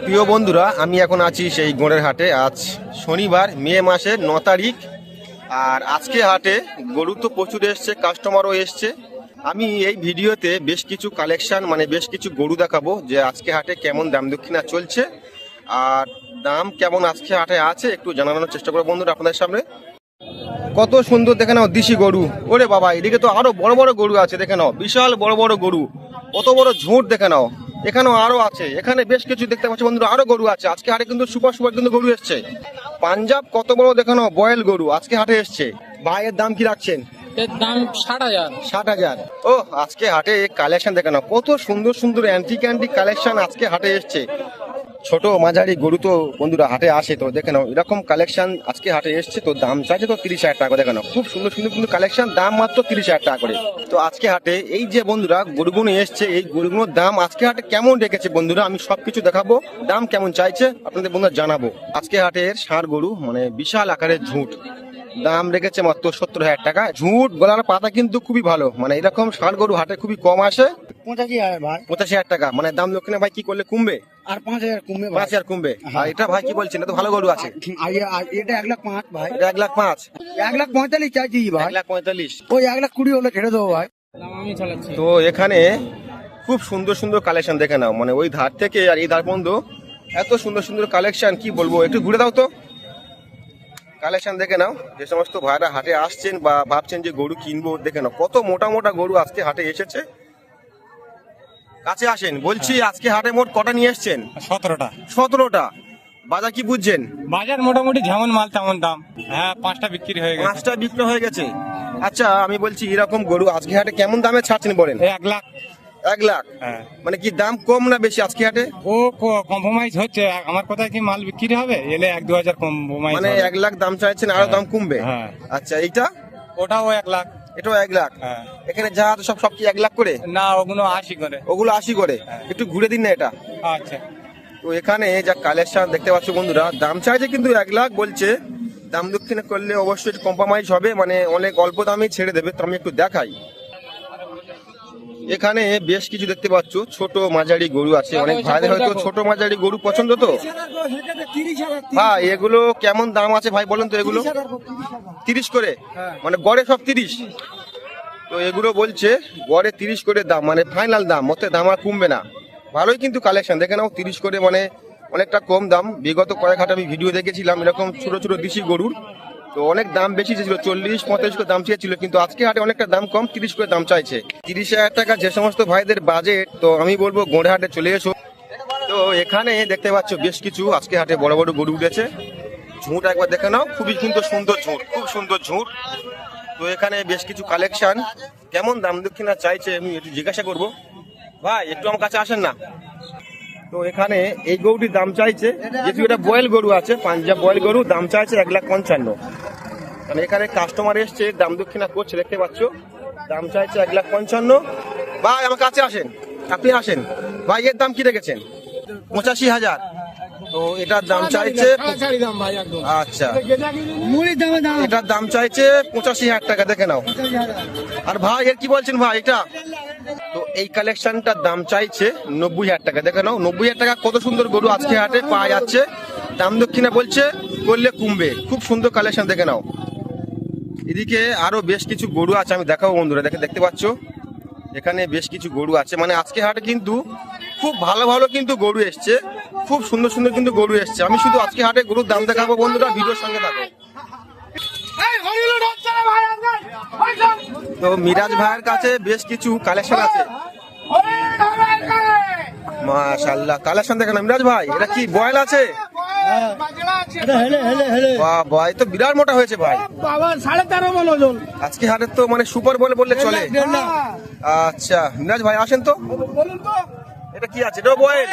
প্রিয় বন্ধুরা, আমি এখন আছি সেই গোড়ের হাটে। আজ শনিবার, মে মাসের 9 তারিখ। আর আজকে হাটে গরু তো প্রচুর এসছে, কাস্টমারও এসছে। আমি এই ভিডিওতে বেশ কিছু কালেকশন বেশ কিছু গরু দেখাবো যে আজকে হাটে কেমন দাম দক্ষিণা চলছে আর দাম কেমন আজকে হাটে আছে একটু জানানোর চেষ্টা করবো বন্ধুরা আপনাদের সামনে। কত সুন্দর দেখে নাও দেশি গরু। ওরে বাবা, এদিকে তো আরো বড় বড় গরু আছে, দেখে নাও বিশাল বড় বড় গরু, কত বড় ঝুঁট দেখে নাও। এখানেও আরো আছে, এখানে বেশ কিছু দেখতে পাচ্ছি বন্ধুরা, আরো গরু আছে। আজকে হাটে কিন্তু সুপার সুপার কিন্তু গরু এসছে। পাঞ্জাব কত বড় দেখে নাও, বয়েল গরু আজকে হাটে এসছে। ভাইয়ের দাম কি রাখছেন? এর দাম 60,000। 60,000। ও, আজকে হাটে কালেকশন দেখে নাও, কত সুন্দর সুন্দর অ্যান্টিক কালেকশন আজকে হাটে এসছে। ছোট মাঝারি গরু তো বন্ধুরা হাটে আসে, তো দেখে নাও এরকম কালেকশন আজকে হাটে এসছে। তো দাম চাইছে তো 30,000 টাকা, দেখে নাও খুব সুন্দর সুন্দর কিন্তু কালেকশন, দাম মাত্র 30,000 টাকা করে। তো আজকে হাটে এই যে বন্ধুরা গরুগুলো এসছে, এই গরুগুলোর দাম আজকে হাটে কেমন রেখেছে বন্ধুরা আমি সবকিছু দেখাবো, দাম কেমন চাইছে আপনাদের বন্ধুরা জানাবো। আজকে হাটের ষাঁড় গরু বিশাল আকারের ঝুঁট, দাম রেখেছে মাত্র 70,000 টাকা। ঝুঁট গলার পাতা কিন্তু খুবই ভালো, এরকম ষাঁড় গরু হাটে খুবই কম আসে। 85,000 ভাই। 85,000 টাকা, দাম দক্ষিণে ভাই কি করলে কমবে? আর 5,000 কমবে। 5,000 কমবে। আর এটা ভাই কি বলছেন, এটা তো ভালো গরু আছে। এটা 1,05,000 ভাই। এটা 1,05,000। 1,45,000 চাইছি ভাই। 1,45,000। ওই 1,20,000 হলে ছেড়ে দেবো ভাই। আমি চালাচ্ছি। তো এখানে খুব সুন্দর সুন্দর কালেকশন দেখে নাও, ওই ধার থেকে আর এই ধার পর্যন্ত এত সুন্দর সুন্দর কালেকশন কি বলবো, একটু ঘুরে দাও তো কালেকশন দেখে নাও। যে সমস্ত ভাইরা হাটে আসছেন বা ভাবছেন যে গরু কিনবো, দেখে নাও কত মোটা মোটা গরু আজকে হাটে এসেছে। কাছে আসেন বলছি, আজকে হাটে মোট কটা নিয়ে এসছেন? 17টা। 17টা। বাজার কি বুঝছেন? বাজার মোটামুটি যেমন মাল তেমন দাম। হ্যাঁ, 5টা বিক্রি হয়ে গেছে। 5টা বিক্রি হয়ে গেছে। আচ্ছা, আমি বলছি এরকম গরু আজকে হাটে কেমন দামে ছাড়ছেন বলেন? 1 লাখ। 1 লাখ। হ্যাঁ। কি দাম কম না বেশি আজকে হাটে? ও কম্প্রোমাইজ হচ্ছে। আমার কথায় কি মাল বিক্রি হবে, এলে 1-2 হাজার কম্প্রোমাইজ 1 লাখ দাম চাইছেন, আরো দাম কমবে। হ্যাঁ। আচ্ছা, এইটা? ওটাও 1 লাখ। এটাও 1 লাখ। হ্যাঁ। এখানে যা আছে সব কি 1 লাখ করে? না, ওগুলো 80 করে। ওগুলো 80 করে। হ্যাঁ। একটু ঘুরে দিন না এটা। আচ্ছা। তো এখানে যা কালেকশন দেখতে পাচ্ছ বন্ধুরা, দাম চাইছে কিন্তু 1 লাখ বলছে। দাম দক্ষিণে করলে অবশ্যই কম্প্রোমাইজ হবে, অনেক অল্প দামে ছেড়ে দেবে। তো আমি একটু দেখাই, এখানে বেশ কিছু দেখতে পাচ্ছ ছোট মাঝারি গরু আছে। অনেক ভাইদের হয়তো ছোট মাঝারি গরু পছন্দ। তো ভাই এগুলো কেমন দাম আছে ভাই বলেন তো? এগুলো 30 করে, গড়ে সব 30। তো এগুলো বলছে গড়ে 30 করে দাম, ফাইনাল দাম, মতে দাম আর কমবে না। ভালোই কিন্তু কালেকশন দেখে নাও, 30 করে অনেকটা কম দাম। বিগত কয়েক হাট আমি ভিডিও দেখেছিলাম এরকম ছোট ছোট দেশি গরুর, তো অনেক দাম বেশি ছিল, 40-45 করে দাম চেয়েছিল, কিন্তু আজকে হাটে অনেকটা দাম কম, 30 করে দাম চাইছে। 30,000 টাকা যে সমস্ত ভাইদের বাজেট, তো আমি বলবো গোড়ে হাটে চলে এসো। তো এখানে দেখতে পাচ্ছ বেশ কিছু আজকে হাটে বড় বড় গরু উঠেছে। ঝুঁট একবার দেখে নাও, খুবই কিন্তু সুন্দর ঝুঁট, খুব সুন্দর ঝুঁট। তো এখানে বেশ কিছু কালেকশন, কেমন দাম দক্ষিণা চাইছে আমি একটু জিজ্ঞাসা করবো। ভাই একটু আমার কাছে আসেন না। তো এখানে এই গরুটির দাম চাইছে, যেহেতু এটা বয়েল গরু আছে, পাঞ্জাব বয়েল গরু, দাম চাইছে 1,55,000। এখানে কাস্টমার এসছে, দাম দক্ষিণা করছে দেখতে পাচ্ছ, দাম চাইছে 1,55,000। ভাই আমার কাছে আসেন, আপনি আসেন ভাই। এর দাম কি রেখেছেন? 85,000। তো এটার দাম চাইছে, আচ্ছা এটার দাম চাইছে 85,000 টাকা, দেখে নাও। আর ভাই এর কি বলছেন ভাই এটা? তো এই কালেকশনটার দাম চাইছে 90,000 টাকা, দেখে নাও 90,000 টাকা। কত সুন্দর গরু আজকে হাটে পাওয়া যাচ্ছে, দাম দক্ষিণা বলছে করলে কমবে, খুব সুন্দর কালেকশন দেখে নাও। এদিকে আরো বেশ কিছু গরু আছে, আমি দেখাবো বন্ধুরা। দেখতে পাচ্ছ এখানে বেশ কিছু গরু আছে, আজকে হাটে কিন্তু খুব ভালো ভালো কিন্তু গরু এসছে, খুব সুন্দর সুন্দর কিন্তু গরু এসছে। আমি শুধু আজকে হাটে গরুর দাম দেখাবো বন্ধুরা, ভিডিওর সঙ্গে থাকো। তো মিরাজ ভাইয়ের কাছে বেশ কিছু কালেকশন আছে, মাশাআল্লাহ কালেকশন দেখেন। মিরাজ ভাই এটা কি বয়েল আছে? বাহ ভাই, তো বিরাট মোটা হয়েছে ভাই। 13.5 মণ ওজন। আজকে হাটের তো সুপার বয়েল বললে চলে। আচ্ছা মিরাজ ভাই আসেন তো, এটা কি আছে? এটা বয়েল।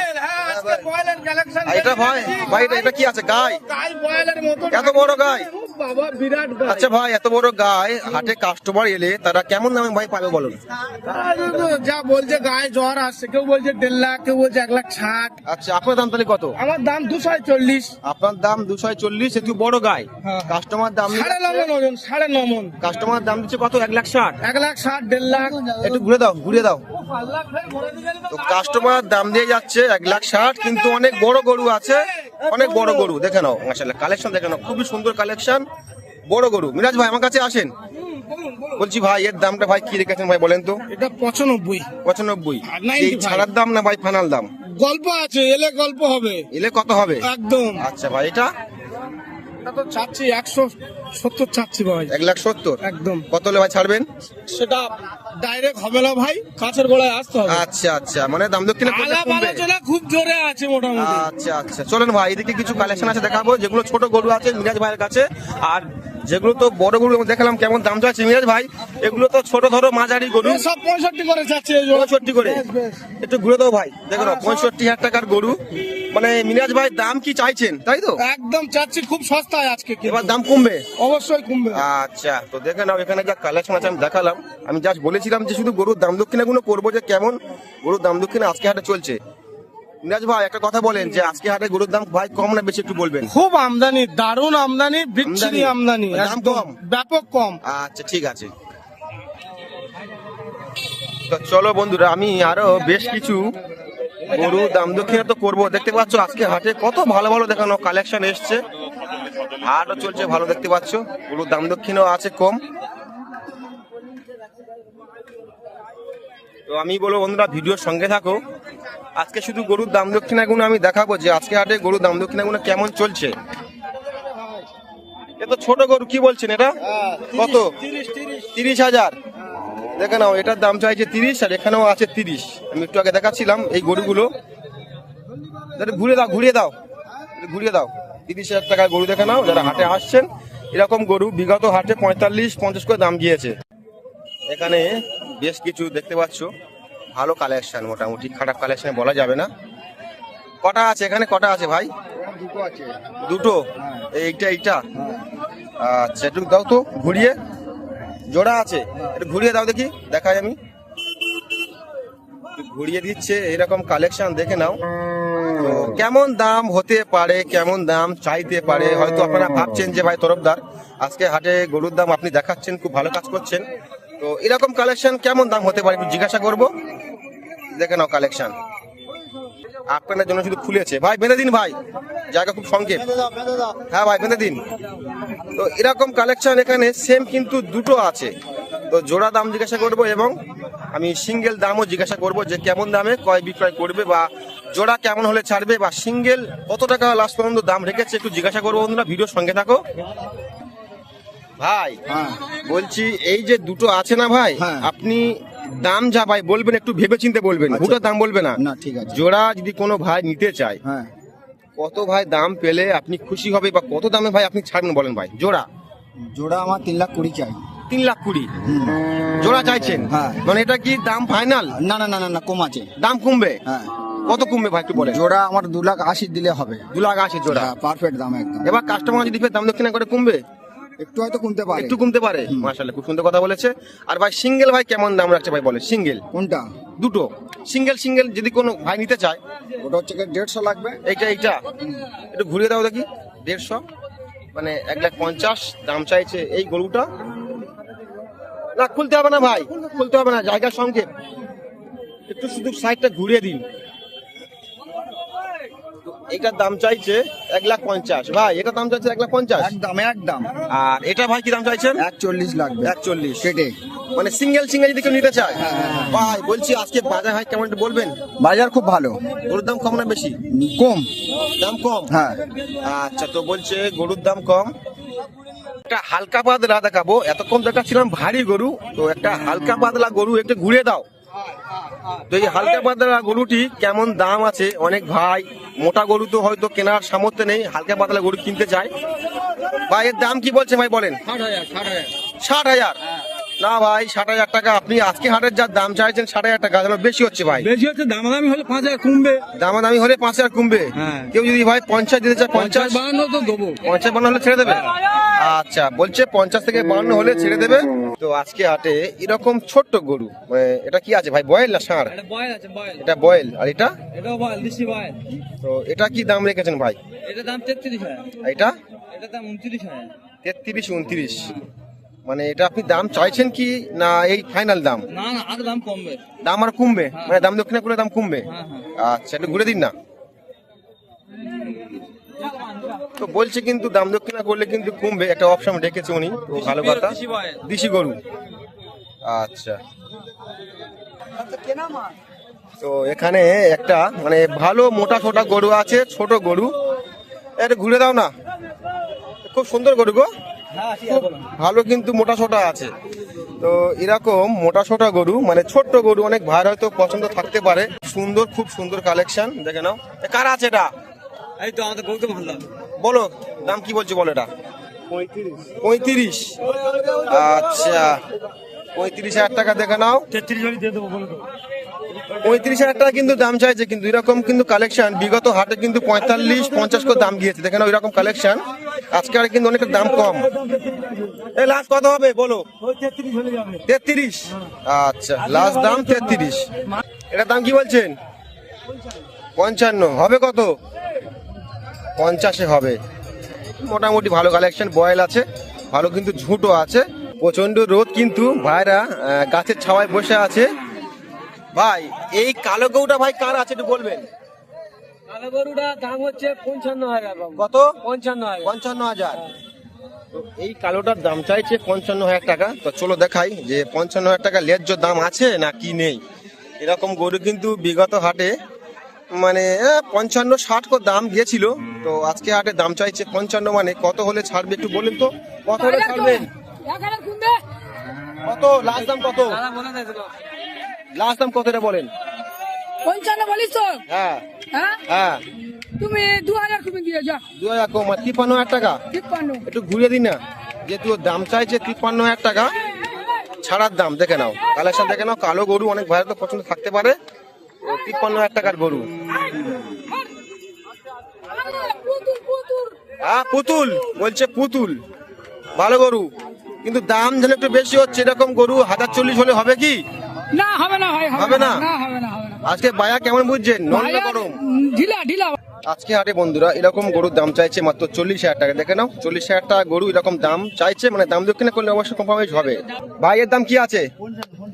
এটা ভাই এটা কি আছে? গাই? এত বড় গাই? বাবা বিরাট গাছ। আচ্ছা ভাই, এত বড় গায়ে হাটে কাস্টমার এলে তারা কেমন দামে ভাই পাবে বলুন? যা বলছে গায়ে জ্বর আসছে, কেউ বলছে 1.5 লাখ, কেউ বলছে 1,60,000। আচ্ছা, আপনার দাম তাহলে কত? আমার দাম 240। আপনার দাম 240, একটু বড় গায়ে। হ্যাঁ। কাস্টমার দাম 9.5 মন ওজন, 9.5 মন। কাস্টমার দাম দিচ্ছে কত? 1,60,000। 1,60,000, 1.5 লাখ। একটু ঘুরে দাও, ঘুরে দাও। তো কাস্টমার দাম দিয়ে যাচ্ছে 1,60,000, কিন্তু অনেক বড় গরু আছে, অনেক বড় গরু। দেখে নাও, মাশাআল্লাহ কালেকশন দেখে নাও, খুবই সুন্দর কালেকশন, বড় গরু। মিরাজ ভাই আমার কাছে আসেন। বলছি ভাই, এর দামটা ভাই কি রেখেছেন ভাই বলেন তো? এটা 95। 95। 95 এই ছাড়ার দাম না ভাই ফাইনাল দাম? গল্প আছে, এলে গল্প হবে এলে কত হবে? একদম। আচ্ছা ভাই, এটা এটা তো চাচ্ছি 170 চাচ্ছি ভাই। 1,70,000। একদম। কত হলে ভাই ছাড়বেন? সেটা ডাইরেক্ট হবে না ভাই, কাছের গোড়ায় আসতে হবে। আচ্ছা আচ্ছা, মানে দাম দক্ষিণে আলাপ আলোচনা খুব জোরে আছে মোটামুটি। আচ্ছা আচ্ছা, চলেন ভাই, এদিকে কিছু কালেকশন আছে দেখাবো, যেগুলো ছোট গরু আছে মিরাজ ভাইয়ের কাছে। আর যেগুলো তো বড় গরু দেখালাম কেমন দাম চাচ্ছে মিরাজ ভাই, এগুলো তো ছোট ধরো মাঝারি গরু। সব 65 করে চাচ্ছে এই জোড়া। 65 করে। বেশ, বেশ। একটু ঘুরে দাও ভাই, দেখো না, 65,000 টাকার গরু। মানে মিরাজ ভাই দাম কি চাইছেন, তাই তো? একদম চাচ্ছি খুব সস্তায় আজকে কিন্তু। এবার দাম কমবে? অবশ্যই কমবে। আচ্ছা, তো দেখে নাও, এখানে যা কালেকশন আছে আমি দেখালাম। আমি জাস্ট বলেছিলাম যে শুধু গরুর দাম দক্ষিণাগুলো করবো, যে কেমন গরুর দাম দক্ষিণা আজকে হাটে চলছে। মিরাজ ভাই একটা কথা বলেন, যে আজকে হাটে গরুর দাম ভাই কম না বেশি, একটু বলবেন। খুব আমদানি, দারুণ আমদানি, বিচ্ছিরি আমদানি, দাম একদম কম? ব্যাপক কম। আচ্ছা ঠিক আছে, তো চলো বন্ধুরা, আমি আরো বেশ কিছু গরু দাম দক্ষিণা তো করবো। দেখতে পাচ্ছ আজকে হাটে কত ভালো ভালো দেখানো কালেকশন এসছে, হাটও চলছে ভালো, দেখতে পাচ্ছ গরুর দাম দক্ষিণাও আছে কম। তো আমি বলবো বন্ধুরা, ভিডিওর সঙ্গে থাকো। আজকে শুধু গরুর দাম দক্ষিণাগুলো আমি দেখাবো, যে আজকে হাটে গরুর দাম দক্ষিণাগুলো কেমন চলছে। এ তো ছোট গরু, কি বলছেন এটা কত? 30,000। দেখে নাও, এটার দাম চাইছে 30, আর এখানেও আছে 30। আমি একটু আগে দেখাচ্ছিলাম এই গরুগুলো। ঘুরে দাও, ঘুরিয়ে দাও, ঘুরিয়ে দাও। 30,000 টাকার গরু দেখে নাও, যারা হাটে আসছেন। এরকম গরু বিগত হাটে 45-50 করে দাম গিয়েছে। এখানে বেশ কিছু দেখতে পাচ্ছ, ভালো কালেকশন, মোটামুটি খারাপ কালেকশন বলা যাবে না। কটা আছে এখানে, কটা আছে ভাই? দুটো। এইটা। আচ্ছা, একটু দাও তো ঘুরিয়ে, জোড়া আছে, একটু ঘুরিয়ে দাও দেখি, দেখাই আমি। ঘুরিয়ে দিচ্ছে, এরকম কালেকশন দেখে নাও। তো কেমন দাম হতে পারে, কেমন দাম চাইতে পারে, হয়তো আপনারা ভাবছেন যে ভাই তরফদার আজকে হাটে গরুর দাম আপনি দেখাচ্ছেন, খুব ভালো কাজ করছেন। তো এরকম কালেকশন কেমন দাম হতে পারে একটু জিজ্ঞাসা করবো। দেখে নাও কালেকশন, আপনাদের জন্য শুধু খুলেছে। ভাই বেঁধে দিন ভাই, জায়গা খুব সংক্ষেপ। হ্যাঁ ভাই বেঁধে দিন। তো এরকম কালেকশন এখানে সেম কিন্তু দুটো আছে। তো জোড়া দাম জিজ্ঞাসা করব, এবং আমি সিঙ্গেল দামও জিজ্ঞাসা করব, যে কেমন দামে ক্রয় বিক্রয় করবে, বা জোড়া কেমন হলে ছাড়বে, বা সিঙ্গেল কত টাকা লাস্ট পর্যন্ত দাম রেখেছে, একটু জিজ্ঞাসা করবো বন্ধুরা, ভিডিওর সঙ্গে থাকো। ভাই বলছি, এই যে দুটো আছে না ভাই, আপনি দাম যা ভাই বলবেন একটু ভেবে চিন্তে বলবেন, দুটো দাম বলবে না। ঠিক আছে। জোড়া যদি কোনো ভাই নিতে চায়, কত ভাই দাম পেলে আপনি খুশি হবে, বা কত দামে ভাই আপনি ছাড়বেন বলেন ভাই? জোড়া জোড়া আমার 3,20,000 চাই। 3,20,000 জোড়া চাইছেন? হ্যাঁ। মানে এটা কি দাম ফাইনাল? না না না না, কম আছে। দাম কমবে? হ্যাঁ। কত কমবে ভাই একটু বলেন? জোড়া আমার 2,80,000 দিলে হবে। 2,80,000 জোড়া? পারফেক্ট দাম একদম। এবার কাস্টমার যদি দাম দক্ষিণা করে কমবে, একটু হয়তো কমতে পারে। একটু কমতে পারে। মাশাআল্লাহ, খুব সুন্দর কথা বলেছে। আর ভাই সিঙ্গেল ভাই কেমন দাম রাখছে ভাই বলেন? সিঙ্গেল কোনটা? দুটো সিঙ্গেল যদি কোনো ভাই নিতে চায়, ওটা হচ্ছে 150 লাগবে। এইটা একটু ঘুরিয়ে দাও দেখি। 150 মানে 1,50,000 দাম চাইছে এই গরুটা। না খুলতে হবে না ভাই, খুলতে হবে না, জায়গা সংক্ষেপ, একটু শুধু সাইডটা ঘুরিয়ে দিন। এটার দাম চাইছে 1,50,000 ভাই, এটা দাম চাইছে 1,50,000 একদম। আর এটা ভাই কি দাম চাইছেন? 140 লাগবে। 140 কেটে মানে সিঙ্গেল যদি কেউ নিতে চায়। ভাই বলছি আজকে বাজার ভাই কেমন একটু বলবেন? বাজার খুব ভালো। গরুর দাম কম না বেশি? কম। দাম কম? হ্যাঁ। আচ্ছা, তো বলছে গরুর দাম কম। একটা হালকা পাতলা দেখাবো, এতক্ষণ দেখাচ্ছিলাম ভারী গরু, তো একটা হালকা পাতলা গরু একটু ঘুরিয়ে দাও। তো এই হালকা পাতলা গরুটি কেমন দাম আছে, অনেক ভাই মোটা গরু তো হয়তো কেনার সামর্থ্য নেই, হালকা পাতলা গরু কিনতে চায়। ভাই এর দাম কি বলছে ভাই বলেন? 60,000। 60,000 না ভাই 60,000 টাকা আপনি আজকে হাটের যা দাম চাইছেন 60,000 টাকা যেন বেশি হচ্ছে ভাই। বেশি হচ্ছে, দামাদামি হলে 5,000 কমবে। দামাদামি হলে 5,000 কমবে। হ্যাঁ। কেউ যদি ভাই 50 দিতে চায় 50 52 তো দেবো। 50-52 হলে ছেড়ে দেবে। আচ্ছা বলছে 50 থেকে 52 হলে ছেড়ে দেবে। তো আজকে হাটে এরকম ছোট্ট গরু, মানে এটা কি আছে ভাই, বয়েল না ষাঁড়? এটা বয়েল আছে, বয়েল। এটা বয়েল। আর এটা এটাও বয়েল, দেশি বয়েল। তো এটা কি দাম রেখেছেন ভাই? এটা দাম 33,000। আর এটা এটা দাম 29,000। 33-29, মানে এটা আপনি দাম চাইছেন কি না এই ফাইনাল দাম? না না, আর দাম কমবে। দাম আর কমবে, মানে দাম দক্ষিণা করলে দাম কমবে। হ্যাঁ, হ্যাঁ। আচ্ছা একটু ঘুরে দিন না। তো বলছে কিন্তু দাম দক্ষিণা করলে কিন্তু কমবে, একটা অপশন রেখেছে উনি, তো ভালো কথা। দেশি বয়েল। দেশি গরু। আচ্ছা তো এখানে একটা মানে ভালো মোটা ছোটা গরু আছে, ছোট গরু, এটা ঘুরে দাও না, খুব সুন্দর গরু গো, খুব ভালো কিন্তু মোটা ছোটা আছে। তো এরকম মোটা ছোটা গরু মানে ছোট্ট গরু অনেক ভাইয়ের হয়তো পছন্দ থাকতে পারে। সুন্দর, খুব সুন্দর কালেকশন, দেখে নাও। এ কার আছে এটা? এই তো আমাদের গৌতম হালদার। বলো দাম কি বলছে, বলো এটা। 35। আচ্ছা 35,000 টাকা, দেখে নাও। 35,000 টাকা কিন্তু দাম চাইছে, কিন্তু এরকম কিন্তু কালেকশন বিগত হাটে কিন্তু 45-50 করে দাম গিয়েছে, দেখে নাও এরকম কালেকশন। আজকে আর কিন্তু অনেকটা দাম কম। এই লাস্ট কত হবে বলো? 33। আচ্ছা লাস্ট দাম 33। এটার দাম কি বলছেন? 55 হবে। কত? 50-এ হবে। মোটামুটি ভালো কালেকশন, বয়েল আছে ভালো, কিন্তু ঝুঁটো আছে। প্রচন্ড রোদ, কিন্তু ভাইরা গাছের ছাওয়ায় বসে আছে। ভাই এই কালো গরুটা ভাই কার আছে একটু বলবেন? কালো গরুটা দাম হচ্ছে 55,000 বাবু। কত? 55,000। 55,000। তো এই কালোটার দাম চাইছে 55,000 টাকা। তো চলো দেখাই যে 55,000 টাকা ন্যায্য দাম আছে না কি নেই। এরকম গরু কিন্তু বিগত হাটে মানে 55-60 করে দাম গিয়েছিল, তো আজকে হাটে দাম চাইছে 55, মানে কত হলে ছাড়বে একটু বলেন তো, কত হলে ছাড়বেন? কত লাস্ট দাম কত? দাদা বলে দেয় তো। লাস্ট দাম কত এটা বলেন? 55 বলিস তো? হ্যাঁ হ্যাঁ, হ্যাঁ। তুমি 2,000 কমে দিয়ে যা। 2,000 কম, 53,000 টাকা। 53। একটু ঘুরিয়ে দিন না, যেহেতু ওর দাম চাইছে 53,000 টাকা ছাড়ার দাম। দেখে নাও কালেকশন, দেখে নাও। কালো গরু অনেক ভাইয়ের তো পছন্দ থাকতে পারে। 53,000 টাকার গরু। পুতুল, পুতুল। হ্যাঁ পুতুল বলছে, পুতুল ভালো গরু, কিন্তু দাম যেন একটু বেশি হচ্ছে। এরকম গরু 1,040 হলে হবে কি? না হবে না ভাই, হবে না? না হবে না, হবে না। আজকে বায়া কেমন বুঝছেন? নন না গরম? ঢিলা ঢিলা। আজকে হাটে বন্ধুরা এরকম গরুর দাম চাইছে মাত্র 40,000 টাকা। দেখে নাও 40,000 টাকা গরু এরকম দাম চাইছে, মানে দাম দক্ষিণে করলে অবশ্যই কম্প্রোমাইজ হবে। ভাইয়ের দাম কি আছে?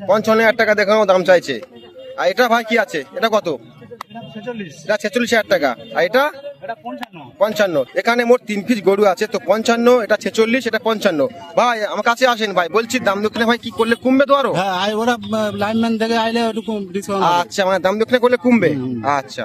55,000 টাকা দেখে নাও দাম চাইছে। আর এটা ভাই কি আছে? এটা কত? এটা 46,000 টাকা। আর এটা 55। এখানে মোট 3 পিস গরু আছে, তো 55, এটা 46, এটা 55। ভাই আমার কাছে আসেন ভাই, বলছি দাম দক্ষিণে ভাই কি করলে কমবে তো আরো? হ্যাঁ, ওরা লাইনম্যান থেকে আইলে একটু ডিসকাউন্ট। আচ্ছা মানে দাম দক্ষিণে করলে কমবে। আচ্ছা